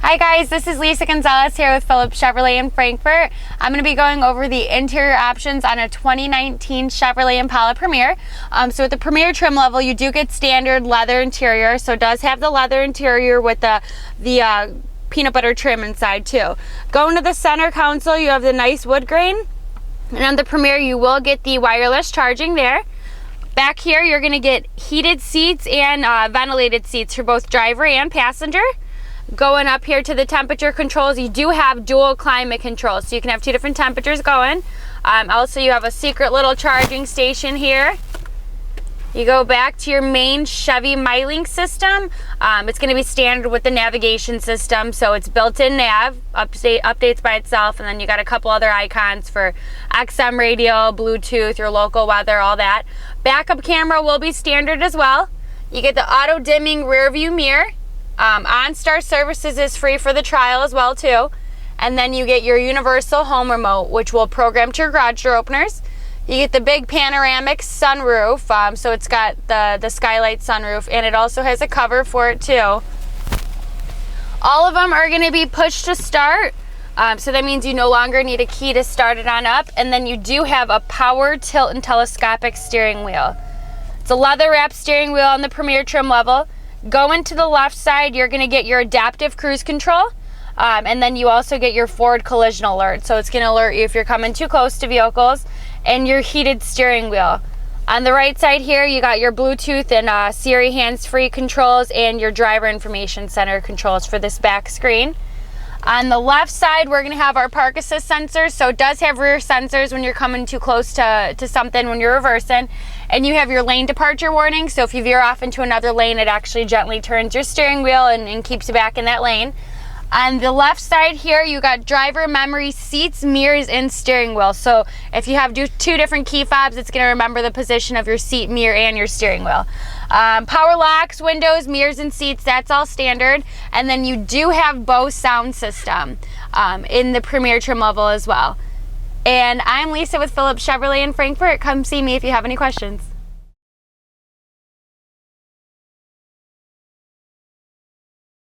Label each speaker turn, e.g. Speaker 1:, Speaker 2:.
Speaker 1: Hi guys, this is Lisa Gonzalez here with Phillips Chevrolet in Frankfort. I'm going to be going over the interior options on a 2019 Chevrolet Impala Premier. So with the Premier trim level, you do get standard leather interior. So it does have the leather interior with the peanut butter trim inside too. Going to the center console, you have the nice wood grain. And on the Premier, you will get the wireless charging there. Back here, you're going to get heated seats and ventilated seats for both driver and passenger. Going up here to the temperature controls, you do have dual climate controls, so you can have two different temperatures going. Also, you have a secret little charging station here. You go back to your main Chevy MyLink system. It's going to be standard with the navigation system, so it's built-in nav, updates by itself, and then you got a couple other icons for XM radio, Bluetooth, your local weather, all that. Backup camera will be standard as well. You get the auto-dimming rear view mirror. OnStar Services is free for the trial as well too. And then you get your universal home remote, which will program to your garage door openers. You get the big panoramic sunroof, so it's got the skylight sunroof, and it also has a cover for it too. All of them are going to be push to start, so that means you no longer need a key to start it on up. And then you do have a power tilt and telescopic steering wheel. It's a leather wrap steering wheel on the Premier trim level. Going to the left side, you're going to get your adaptive cruise control, and then you also get your forward collision alert. So it's going to alert you if you're coming too close to vehicles, and your heated steering wheel. On the right side here, you got your Bluetooth and Siri hands-free controls and your driver information center controls for this back screen. On the left side, we're going to have our park assist sensors. So it does have rear sensors when you're coming too close to something when you're reversing. And you have your lane departure warning. So if you veer off into another lane, it actually gently turns your steering wheel and keeps you back in that lane. On the left side here, you got driver memory seats, mirrors, and steering wheel. So if you have two different key fobs, it's going to remember the position of your seat, mirror, and your steering wheel. Power locks, windows, mirrors, and seats, that's all standard. And then you do have Bose sound system in the Premier trim level as well. And I'm Lisa with Phillips Chevrolet in Frankfort. Come see me if you have any questions.